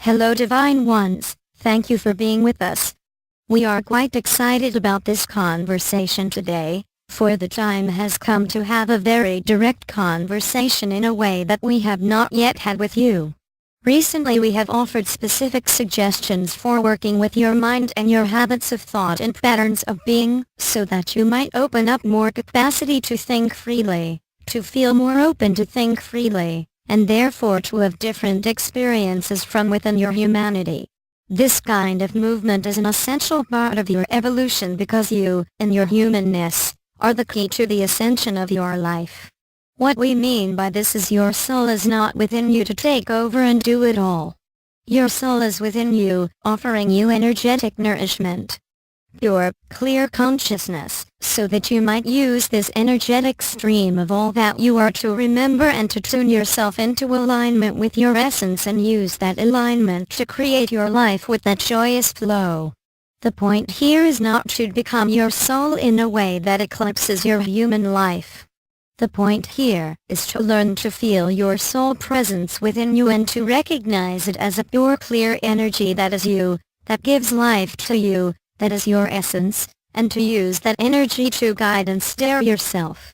Hello Divine Ones, thank you for being with us. We are quite excited about this conversation today, for the time has come to have a very direct conversation in a way that we have not yet had with you. Recently we have offered specific suggestions for working with your mind and your habits of thought and patterns of being, so that you might open up more capacity to think freely, to feel more open to think freely, and therefore to have different experiences from within your humanity. This kind of movement is an essential part of your evolution because you, in your humanness, are the key to the ascension of your life. What we mean by this is your soul is not within you to take over and do it all. Your soul is within you, offering you energetic nourishment, pure, clear consciousness, so that you might use this energetic stream of all that you are to remember and to tune yourself into alignment with your essence and use that alignment to create your life with that joyous flow. The point here is not to become your soul in a way that eclipses your human life. The point here is to learn to feel your soul presence within you and to recognize it as a pure, clear energy that is you, that gives life to you, that is your essence, and to use that energy to guide and steer yourself.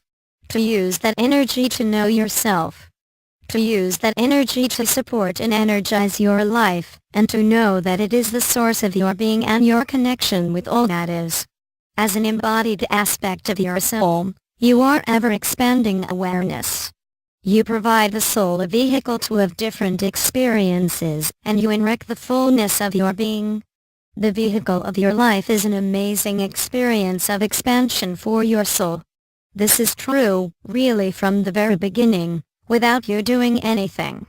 To use that energy to know yourself. To use that energy to support and energize your life, and to know that it is the source of your being and your connection with all that is. As an embodied aspect of your soul, you are ever expanding awareness. You provide the soul a vehicle to have different experiences, and you enrich the fullness of your being. The vehicle of your life is an amazing experience of expansion for your soul. This is true, really from the very beginning, without you doing anything.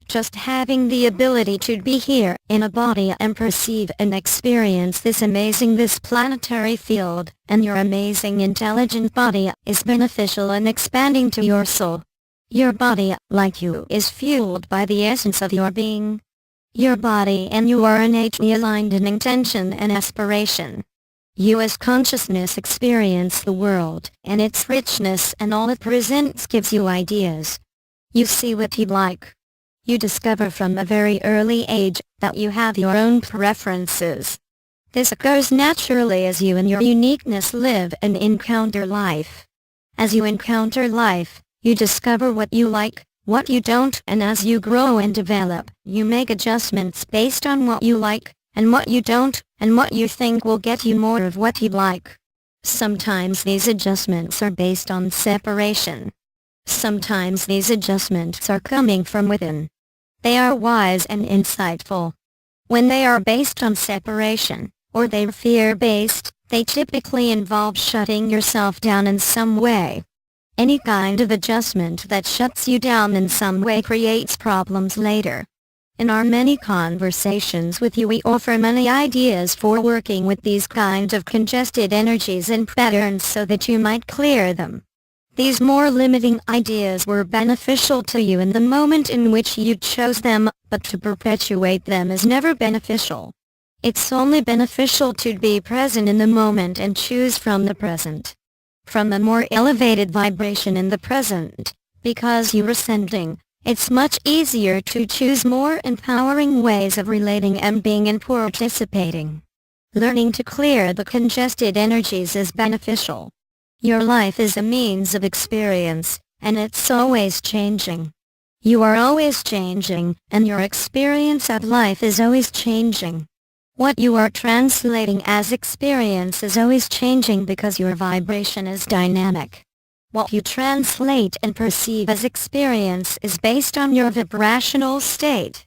Just having the ability to be here in a body and perceive and experience this planetary field, and your amazing intelligent body is beneficial and expanding to your soul. Your body, like you, is fueled by the essence of your being. Your body and you are innately aligned in intention and aspiration. You as consciousness experience the world and its richness, and all it presents gives you ideas. You see what you like. You discover from a very early age that you have your own preferences. This occurs naturally as you in your uniqueness live and encounter life. As you encounter life, you discover what you like, what you don't, and as you grow and develop, you make adjustments based on what you like, and what you don't, and what you think will get you more of what you like. Sometimes these adjustments are based on separation. Sometimes these adjustments are coming from within. They are wise and insightful. When they are based on separation, or they're fear-based, they typically involve shutting yourself down in some way. Any kind of adjustment that shuts you down in some way creates problems later. In our many conversations with you, we offer many ideas for working with these kind of congested energies and patterns so that you might clear them. These more limiting ideas were beneficial to you in the moment in which you chose them, but to perpetuate them is never beneficial. It's only beneficial to be present in the moment and choose from the present. From a more elevated vibration in the present, because you're ascending, it's much easier to choose more empowering ways of relating and being and participating. Learning to clear the congested energies is beneficial. Your life is a means of experience, and it's always changing. You are always changing, and your experience of life is always changing. What you are translating as experience is always changing because your vibration is dynamic. What you translate and perceive as experience is based on your vibrational state.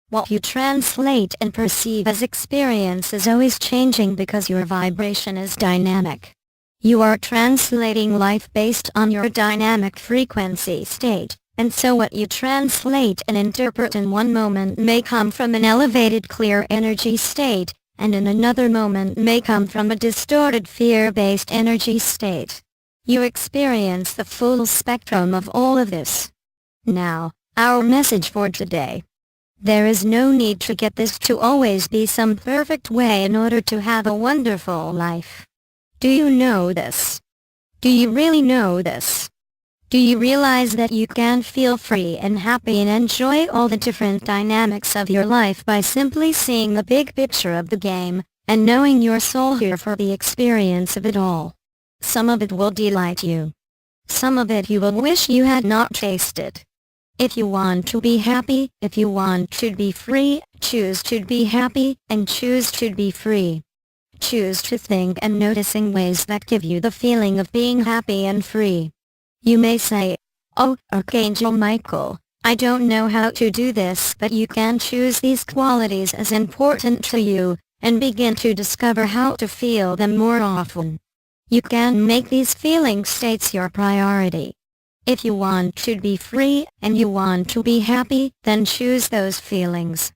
What you translate and perceive as experience is always changing because your vibration is dynamic. You are translating life based on your dynamic frequency state. And so what you translate and interpret in one moment may come from an elevated clear energy state, and in another moment may come from a distorted fear-based energy state. You experience the full spectrum of all of this. Now, our message for today. There is no need to get this to always be some perfect way in order to have a wonderful life. Do you know this? Do you really know this? Do you realize that you can feel free and happy and enjoy all the different dynamics of your life by simply seeing the big picture of the game, and knowing your soul here for the experience of it all? Some of it will delight you. Some of it you will wish you had not tasted. If you want to be happy, if you want to be free, choose to be happy, and choose to be free. Choose to think and noticing ways that give you the feeling of being happy and free. You may say, "Oh, Archangel Michael, I don't know how to do this," but you can choose these qualities as important to you, and begin to discover how to feel them more often. You can make these feeling states your priority. If you want to be free, and you want to be happy, then choose those feelings.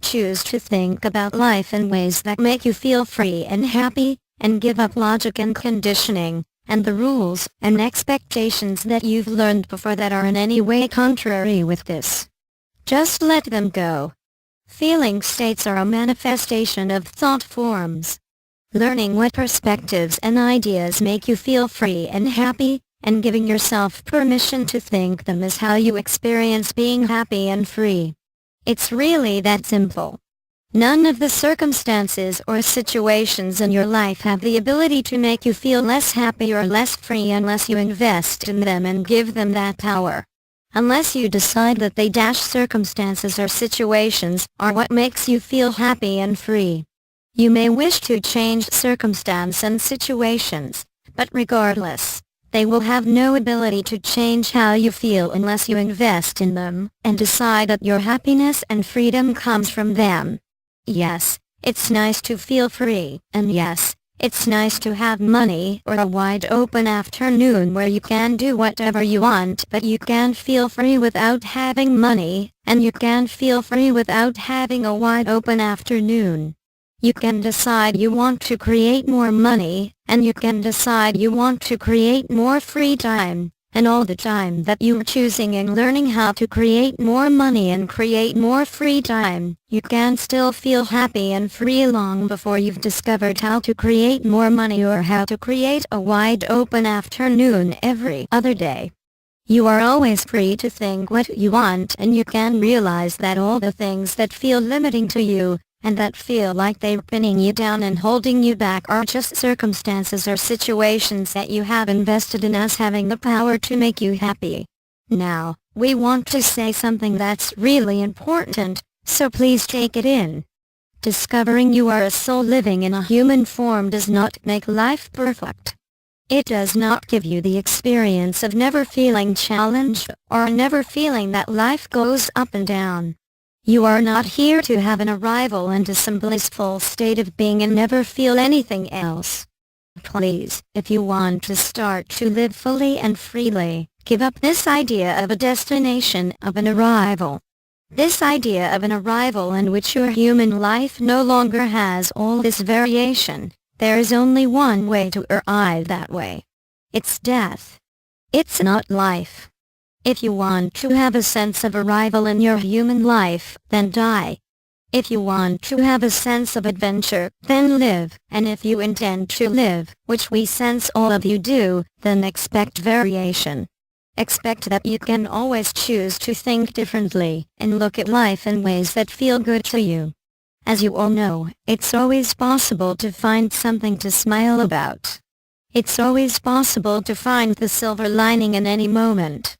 Choose to think about life in ways that make you feel free and happy, and give up logic and conditioning, and the rules and expectations that you've learned before that are in any way contrary with this. Just let them go. Feeling states are a manifestation of thought forms. Learning what perspectives and ideas make you feel free and happy, and giving yourself permission to think them is how you experience being happy and free. It's really that simple. None of the circumstances or situations in your life have the ability to make you feel less happy or less free unless you invest in them and give them that power. Unless you decide that circumstances or situations are what makes you feel happy and free. You may wish to change circumstance and situations, but regardless, they will have no ability to change how you feel unless you invest in them, and decide that your happiness and freedom comes from them. Yes, it's nice to feel free, and yes, it's nice to have money or a wide open afternoon where you can do whatever you want, but you can't feel free without having money, and you can't feel free without having a wide open afternoon. You can decide you want to create more money, and you can decide you want to create more free time. And all the time that you are choosing and learning how to create more money and create more free time, you can still feel happy and free long before you've discovered how to create more money or how to create a wide open afternoon every other day. You are always free to think what you want, and you can realize that all the things that feel limiting to you, and that feel like they're pinning you down and holding you back, are just circumstances or situations that you have invested in as having the power to make you happy. Now, we want to say something that's really important, so please take it in. Discovering you are a soul living in a human form does not make life perfect. It does not give you the experience of never feeling challenged, or never feeling that life goes up and down. You are not here to have an arrival into some blissful state of being and never feel anything else. Please, if you want to start to live fully and freely, give up this idea of a destination, of an arrival. This idea of an arrival in which your human life no longer has all this variation. There is only one way to arrive that way. It's death. It's not life. If you want to have a sense of arrival in your human life, then die. If you want to have a sense of adventure, then live. And if you intend to live, which we sense all of you do, then expect variation. Expect that you can always choose to think differently, and look at life in ways that feel good to you. As you all know, it's always possible to find something to smile about. It's always possible to find the silver lining in any moment.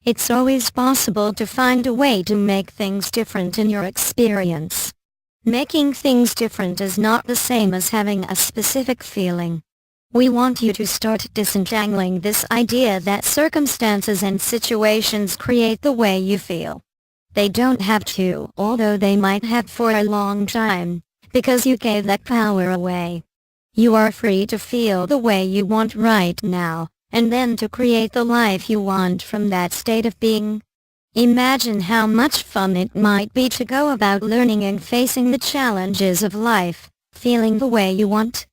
It's always possible to find a way to make things different in your experience. Making things different is not the same as having a specific feeling. We want you to start disentangling this idea that circumstances and situations create the way you feel. They don't have to, although they might have for a long time, because you gave that power away. You are free to feel the way you want right now, and then to create the life you want from that state of being. Imagine how much fun it might be to go about learning and facing the challenges of life, feeling the way you want.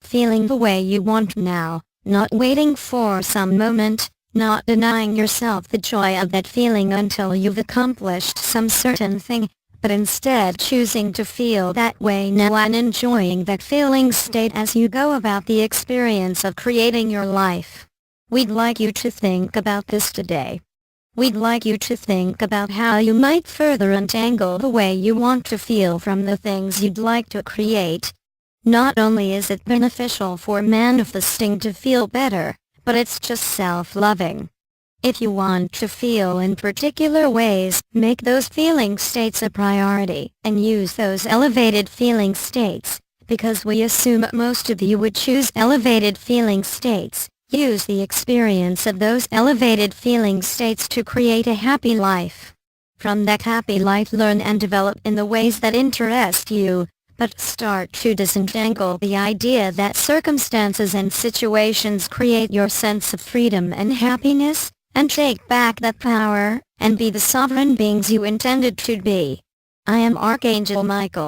Feeling the way you want now, not waiting for some moment, not denying yourself the joy of that feeling until you've accomplished some certain thing, but instead choosing to feel that way now and enjoying that feeling state as you go about the experience of creating your life. We'd like you to think about this today. We'd like you to think about how you might further untangle the way you want to feel from the things you'd like to create. Not only is it beneficial for manifesting to feel better, but it's just self-loving. If you want to feel in particular ways, make those feeling states a priority, and use those elevated feeling states, because we assume most of you would choose elevated feeling states. Use the experience of those elevated feeling states to create a happy life. From that happy life, learn and develop in the ways that interest you, but start to disentangle the idea that circumstances and situations create your sense of freedom and happiness, and take back that power, and be the sovereign beings you intended to be. I am Archangel Michael.